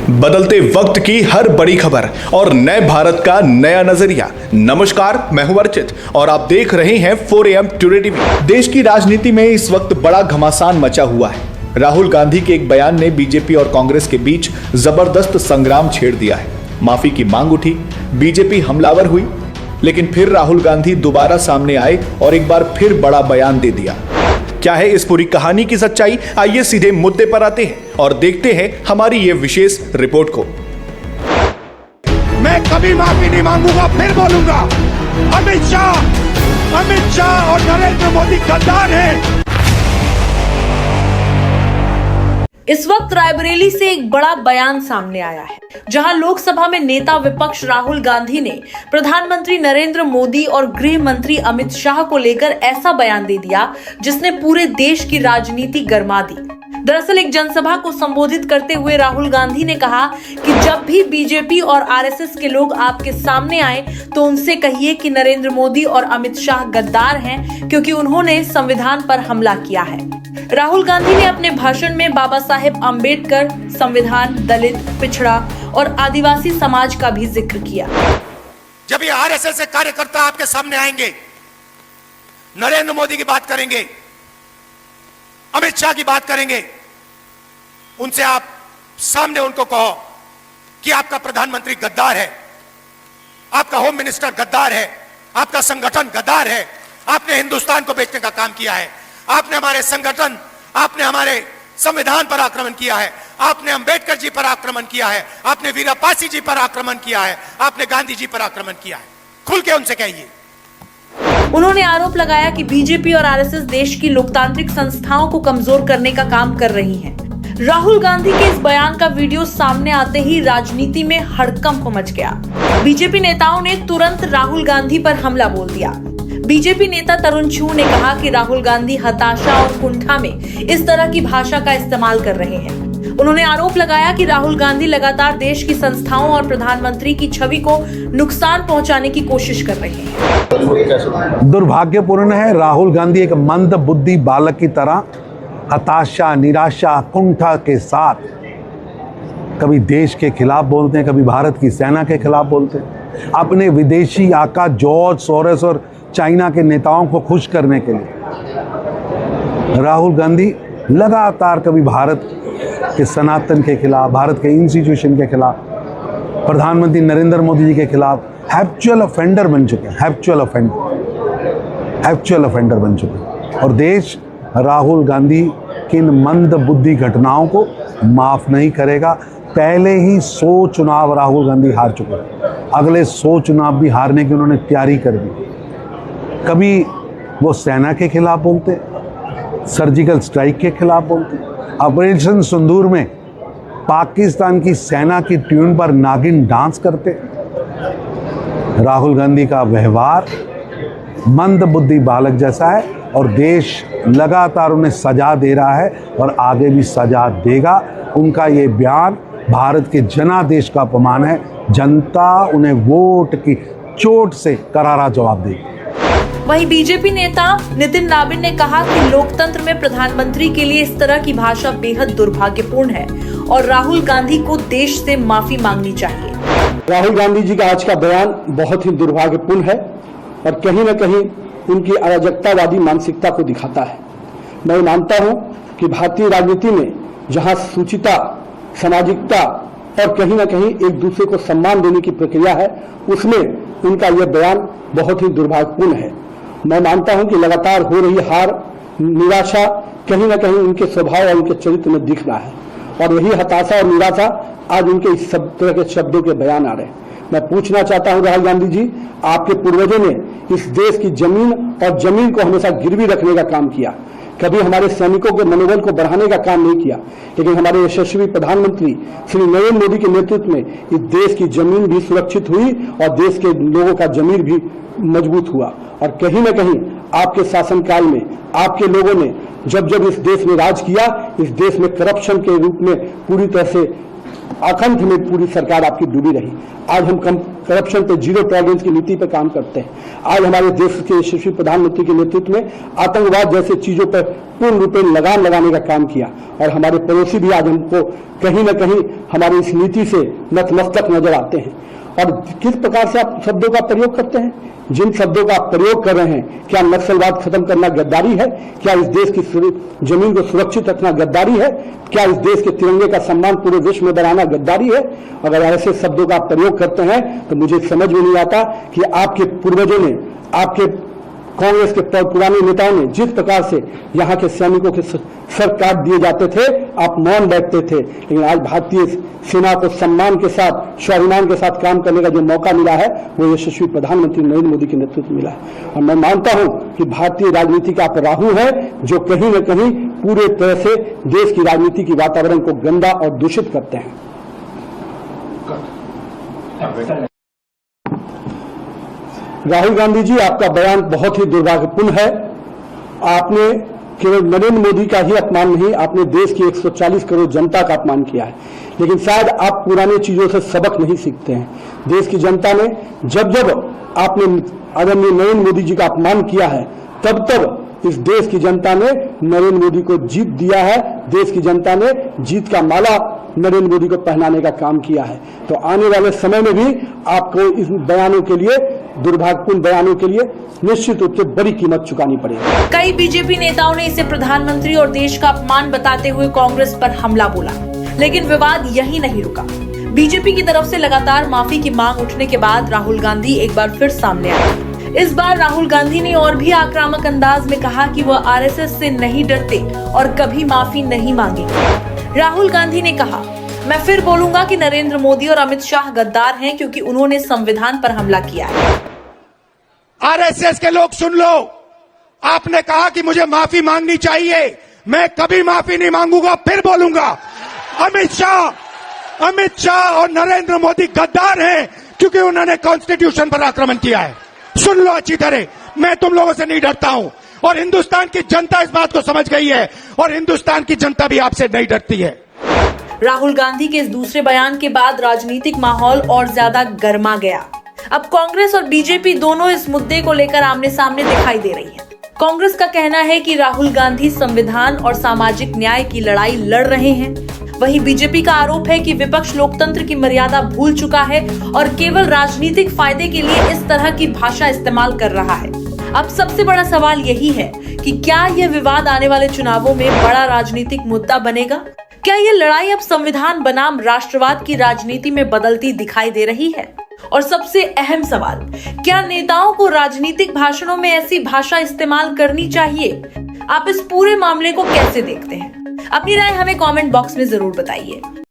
बदलते वक्त की हर बड़ी खबर और नए भारत का नया नजरिया। नमस्कार, मैं हूं अर्चित और आप देख रहे हैं 4AM टुडे टीवी। देश की राजनीति में इस वक्त बड़ा घमासान मचा हुआ है। राहुल गांधी के एक बयान ने बीजेपी और कांग्रेस के बीच जबरदस्त संग्राम छेड़ दिया है। माफी की मांग उठी, बीजेपी हमलावर हुई, लेकिन फिर राहुल गांधी दोबारा सामने आए और एक बार फिर बड़ा बयान दे दिया। क्या है इस पूरी कहानी की सच्चाई? आइए सीधे मुद्दे पर आते हैं और देखते हैं हमारी ये विशेष रिपोर्ट को। मैं कभी माफी नहीं मांगूंगा, फिर बोलूंगा, अमित शाह और नरेंद्र मोदी गद्दार हैं। इस वक्त रायबरेली से एक बड़ा बयान सामने आया है, जहां लोकसभा में नेता विपक्ष राहुल गांधी ने प्रधानमंत्री नरेंद्र मोदी और गृह मंत्री अमित शाह को लेकर ऐसा बयान दे दिया जिसने पूरे देश की राजनीति गरमा दी। दरअसल एक जनसभा को संबोधित करते हुए राहुल गांधी ने कहा कि जब भी बीजेपी और आरएसएस के लोग आपके सामने आए तो उनसे कहिए कि नरेंद्र मोदी और अमित शाह गद्दार हैं, क्योंकि उन्होंने संविधान पर हमला किया है। राहुल गांधी ने अपने भाषण में बाबा साहेब अम्बेडकर, संविधान, दलित, पिछड़ा और आदिवासी समाज का भी जिक्र किया। जब ये आरएसएस के कार्यकर्ता आपके सामने आएंगे, नरेंद्र मोदी की बात करेंगे, अमित शाह की बात करेंगे, उनसे आप सामने उनको कहो कि आपका प्रधानमंत्री गद्दार है, आपका होम मिनिस्टर गद्दार है, आपका संगठन गद्दार है, आपने हिंदुस्तान को बेचने का काम किया है, आपने हमारे संगठन, आपने हमारे संविधान पर आक्रमण किया है, आपने अंबेडकर जी पर आक्रमण किया है, आपने वीरापासी जी पर आक्रमण किया है, आपने गांधी जी पर आक्रमण किया है। खुल के उनसे कहिए। उन्होंने आरोप लगाया कि बीजेपी और आरएसएस देश की लोकतांत्रिक संस्थाओं को कमजोर करने का काम कर रही हैं। राहुल गांधी के इस बयान का वीडियो सामने आते ही राजनीति में हड़कंप मच गया। बीजेपी नेताओं ने तुरंत राहुल गांधी पर हमला बोल दिया। बीजेपी नेता तरुण चूह ने कहा कि राहुल गांधी हताशा और कुंठा में इस तरह की भाषा का इस्तेमाल कर रहे हैं। उन्होंने आरोप लगाया कि राहुल गांधी लगातार देश की संस्थाओं और प्रधानमंत्री की छवि को नुकसान पहुंचाने की कोशिश कर रहे हैं। दुर्भाग्यपूर्ण है, राहुल गांधी एक मंद बुद्धि बालक की तरह हताशा, निराशा, कुंठा के साथ कभी देश के खिलाफ बोलते हैं, कभी भारत की सेना के खिलाफ बोलते हैं, अपने विदेशी आका जॉर्ज सोरोस और चाइना के नेताओं को खुश करने के लिए राहुल गांधी लगातार कभी भारत के सनातन के खिलाफ, भारत के इंस्टीट्यूशन के खिलाफ, प्रधानमंत्री नरेंद्र मोदी जी के खिलाफ हैप्चुअल ऑफेंडर बन चुके हैं, हैप्चुअल ऑफेंडर बन चुके हैं। और देश राहुल गांधी की इन मंद बुद्धि घटनाओं को माफ नहीं करेगा। पहले ही 100 चुनाव राहुल गांधी हार चुके हैं, अगले 100 चुनाव भी हारने की उन्होंने तैयारी कर दी। कभी वो सेना के खिलाफ बोलते, सर्जिकल स्ट्राइक के खिलाफ बोलते, ऑपरेशन सिंदूर में पाकिस्तान की सेना की ट्यून पर नागिन डांस करते। राहुल गांधी का व्यवहार मंद बुद्धि बालक जैसा है और देश लगातार उन्हें सजा दे रहा है और आगे भी सजा देगा। उनका ये बयान भारत के जनादेश का अपमान है। जनता उन्हें वोट की चोट से करारा जवाब देगी। वहीं बीजेपी नेता नितिन नाबिन ने कहा कि लोकतंत्र में प्रधानमंत्री के लिए इस तरह की भाषा बेहद दुर्भाग्यपूर्ण है और राहुल गांधी को देश से माफी मांगनी चाहिए। राहुल गांधी जी का आज का बयान बहुत ही दुर्भाग्यपूर्ण है और कहीं न कहीं उनकी अराजकतावादी मानसिकता को दिखाता है। मैं मानता हूं कि भारतीय राजनीति में जहां सूचिता, सामाजिकता और कहीं न कहीं एक दूसरे को सम्मान देने की प्रक्रिया है, उसमें उनका यह बयान बहुत ही दुर्भाग्यपूर्ण है। मैं मानता हूं कि लगातार हो रही हार, निराशा कहीं न कहीं उनके स्वभाव और उनके चरित्र में दिख रहा है और यही हताशा और निराशा आज उनके इस सब तरह के शब्दों के बयान आ रहे हैं। मैं पूछना चाहता हूं राहुल गांधी जी, आपके पूर्वजों ने इस देश की जमीन और जमीन को हमेशा गिरवी रखने का काम किया, कभी हमारे सैनिकों के मनोबल को बढ़ाने का काम नहीं किया, लेकिन हमारे यशस्वी प्रधानमंत्री श्री नरेंद्र मोदी के नेतृत्व में इस देश की जमीन भी सुरक्षित हुई और देश के लोगों का जमीर भी मजबूत हुआ। और कहीं न कहीं आपके शासनकाल में आपके लोगों ने जब जब इस देश में राज किया, इस देश में करप्शन के रूप में पूरी तरह से आकंठ में पूरी सरकार आपकी डूबी रही। आज हम करप्शन पे जीरो टॉलरेंस की नीति पे काम करते हैं। आज हमारे देश के यशस्वी प्रधानमंत्री के नेतृत्व में आतंकवाद जैसे चीजों पर पूर्ण रूप में लगाम लगाने का काम किया और हमारे पड़ोसी भी आज हमको कहीं न कहीं हमारी इस नीति से नतमस्तक नजर आते हैं। और किस प्रकार से आप शब्दों का प्रयोग करते हैं, जिन शब्दों का आप प्रयोग कर रहे हैं, क्या नक्सलवाद खत्म करना गद्दारी है? क्या इस देश की जमीन को सुरक्षित रखना गद्दारी है? क्या इस देश के तिरंगे का सम्मान पूरे विश्व में बढ़ाना गद्दारी है? अगर ऐसे शब्दों का आप प्रयोग करते हैं तो मुझे समझ में नहीं आता कि आपके पूर्वजों ने, आपके कांग्रेस के पुराने नेताओं ने जिस प्रकार से यहाँ के सैनिकों के सर काट दिए जाते थे, आप मौन बैठते थे। लेकिन आज भारतीय सेना को सम्मान के साथ, स्वाभिमान के साथ काम करने का जो मौका मिला है वो यशस्वी प्रधानमंत्री नरेंद्र मोदी के नेतृत्व में मिला है। और मैं मानता हूं कि भारतीय राजनीति का आप राहु है जो कहीं न कहीं पूरे तरह से देश की राजनीति की वातावरण को गंदा और दूषित करते हैं। राहुल गांधी जी, आपका बयान बहुत ही दुर्भाग्यपूर्ण है। आपने केवल नरेंद्र मोदी का ही अपमान नहीं, आपने देश की 140 करोड़ जनता का अपमान किया है। लेकिन शायद आप पुरानी चीजों से सबक नहीं सीखते हैं। देश की जनता ने जब जब आपने आदरणीय नरेंद्र मोदी जी का अपमान किया है, तब तब इस देश की जनता ने नरेंद्र मोदी को जीत दिया है। देश की जनता ने जीत का माला नरेंद्र मोदी को पहनाने का काम किया है। तो आने वाले समय में भी आपको इस बयानों के लिए, दुर्भाग्यपूर्ण बयानों के लिए निश्चित रूप से बड़ी कीमत चुकानी पड़ेगी। कई बीजेपी नेताओं ने इसे प्रधानमंत्री और देश का अपमान बताते हुए कांग्रेस पर हमला बोला, लेकिन विवाद यही नहीं रुका। बीजेपी की तरफ से लगातार माफी की मांग उठने के बाद राहुल गांधी एक बार फिर सामने आए। इस बार राहुल गांधी ने और भी आक्रामक अंदाज में कहा कि वह आरएसएस से नहीं डरते और कभी माफी नहीं मांगेंगे। राहुल गांधी ने कहा, मैं फिर बोलूंगा कि नरेंद्र मोदी और अमित शाह गद्दार हैं क्योंकि उन्होंने संविधान पर हमला किया है। आरएसएस के लोग सुन लो, आपने कहा कि मुझे माफी मांगनी चाहिए, मैं कभी माफी नहीं मांगूंगा, फिर बोलूंगा। अमित शाह और नरेंद्र मोदी गद्दार हैं क्योंकि उन्होंने कॉन्स्टिट्यूशन पर आक्रमण किया है। सुन लो अच्छी तरह, मैं तुम लोगों से नहीं डरता हूं और हिंदुस्तान की जनता इस बात को समझ गई है और हिंदुस्तान की जनता भी आपसे नहीं डरती है। राहुल गांधी के इस दूसरे बयान के बाद राजनीतिक माहौल और ज्यादा गर्मा गया। अब कांग्रेस और बीजेपी दोनों इस मुद्दे को लेकर आमने सामने दिखाई दे रही हैं। कांग्रेस का कहना है कि राहुल गांधी संविधान और सामाजिक न्याय की लड़ाई लड़ रहे हैं। वहीं बीजेपी का आरोप है कि विपक्ष लोकतंत्र की मर्यादा भूल चुका है और केवल राजनीतिक फायदे के लिए इस तरह की भाषा इस्तेमाल कर रहा है। अब सबसे बड़ा सवाल यही है कि क्या यह विवाद आने वाले चुनावों में बड़ा राजनीतिक मुद्दा बनेगा? क्या यह लड़ाई अब संविधान बनाम राष्ट्रवाद की राजनीति में बदलती दिखाई दे रही है? और सबसे अहम सवाल, क्या नेताओं को राजनीतिक भाषणों में ऐसी भाषा इस्तेमाल करनी चाहिए? आप इस पूरे मामले को कैसे देखते हैं? अपनी राय हमें कमेंट बॉक्स में जरूर बताइए।